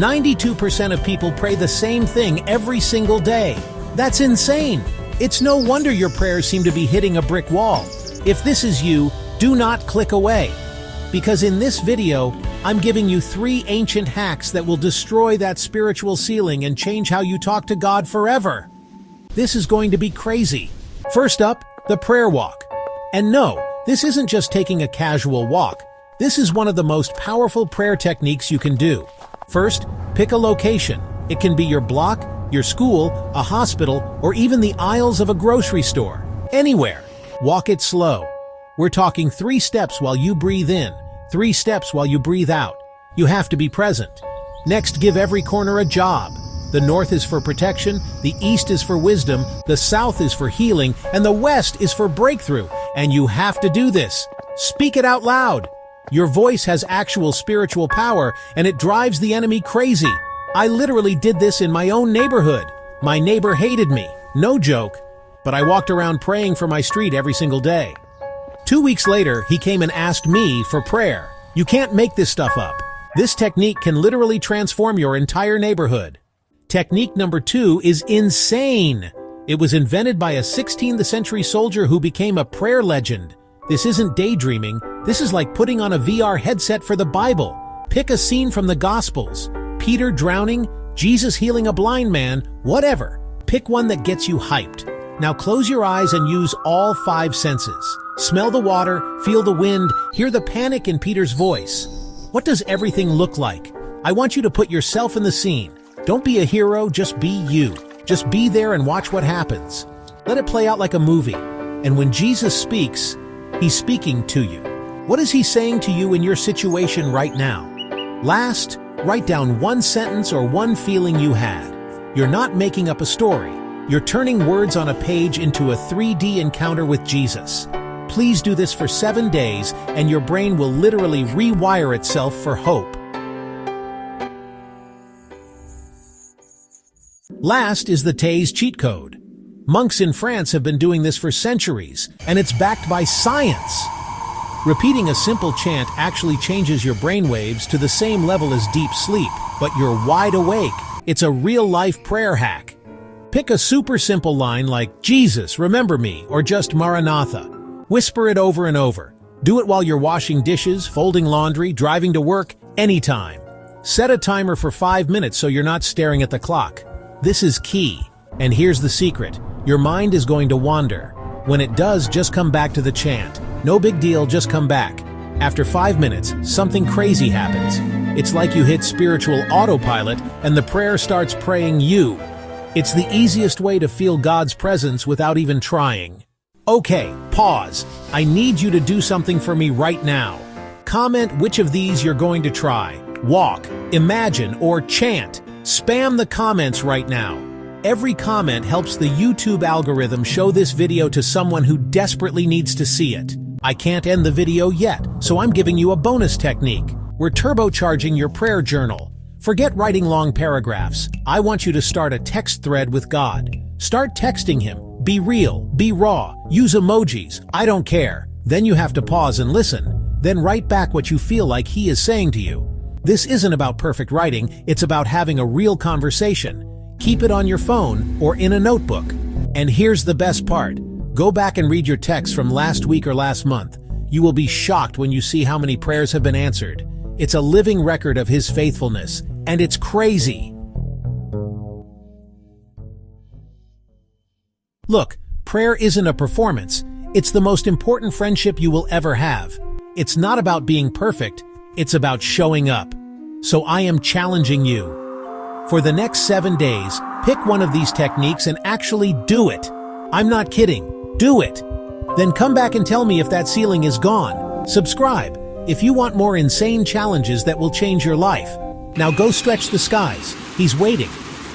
92% of people pray the same thing every single day. That's insane. It's no wonder your prayers seem to be hitting a brick wall. If this is you, do not click away. Because in this video, I'm giving you 3 ancient hacks that will destroy that spiritual ceiling and change how you talk to God forever. This is going to be crazy. First up, the prayer walk. And no, this isn't just taking a casual walk. This is one of the most powerful prayer techniques you can do. First, pick a location. It can be your block, your school, a hospital, or even the aisles of a grocery store. Anywhere. Walk it slow. We're talking 3 steps while you breathe in, 3 steps while you breathe out. You have to be present. Next, give every corner a job. The north is for protection, the east is for wisdom, the south is for healing, and the west is for breakthrough. And you have to do this. Speak it out loud. Your voice has actual spiritual power, and it drives the enemy crazy. I literally did this in my own neighborhood. My neighbor hated me. No joke. But I walked around praying for my street every single day. 2 weeks later, he came and asked me for prayer. You can't make this stuff up. This technique can literally transform your entire neighborhood. Technique number 2 is insane. It was invented by a 16th century soldier who became a prayer legend. This isn't daydreaming. This is like putting on a VR headset for the Bible. Pick a scene from the Gospels. Peter drowning, Jesus healing a blind man, whatever. Pick one that gets you hyped. Now close your eyes and use all 5 senses. Smell the water, feel the wind, hear the panic in Peter's voice. What does everything look like? I want you to put yourself in the scene. Don't be a hero, just be you. Just be there and watch what happens. Let it play out like a movie. And when Jesus speaks, he's speaking to you. What is he saying to you in your situation right now? Last, write down 1 sentence or 1 feeling you had. You're not making up a story. You're turning words on a page into a 3D encounter with Jesus. Please do this for 7 days, and your brain will literally rewire itself for hope. Last is the Taizé cheat code. Monks in France have been doing this for centuries, and it's backed by science. Repeating a simple chant actually changes your brainwaves to the same level as deep sleep, but you're wide awake. It's a real-life prayer hack. Pick a super simple line like, "Jesus, remember me," or just "Maranatha." Whisper it over and over. Do it while you're washing dishes, folding laundry, driving to work, anytime. Set a timer for 5 minutes so you're not staring at the clock. This is key. And here's the secret. Your mind is going to wander. When it does, just come back to the chant. No big deal, just come back. After 5 minutes, something crazy happens. It's like you hit spiritual autopilot and the prayer starts praying you. It's the easiest way to feel God's presence without even trying. Okay, pause. I need you to do something for me right now. Comment which of these you're going to try. Walk, imagine, or chant. Spam the comments right now. Every comment helps the YouTube algorithm show this video to someone who desperately needs to see it. I can't end the video yet, so I'm giving you a bonus technique. We're turbocharging your prayer journal. Forget writing long paragraphs. I want you to start a text thread with God. Start texting him. Be real, be raw, use emojis, I don't care. Then you have to pause and listen. Then write back what you feel like he is saying to you. This isn't about perfect writing, it's about having a real conversation. Keep it on your phone or in a notebook. And here's the best part. Go back and read your text from last week or last month. You will be shocked when you see how many prayers have been answered. It's a living record of his faithfulness, and it's crazy. Look, prayer isn't a performance. It's the most important friendship you will ever have. It's not about being perfect, it's about showing up. So I am challenging you. For the next 7 days, pick one of these techniques and actually do it. I'm not kidding. Do it. Then come back and tell me if that ceiling is gone. Subscribe if you want more insane challenges that will change your life. Now go stretch the skies. He's waiting.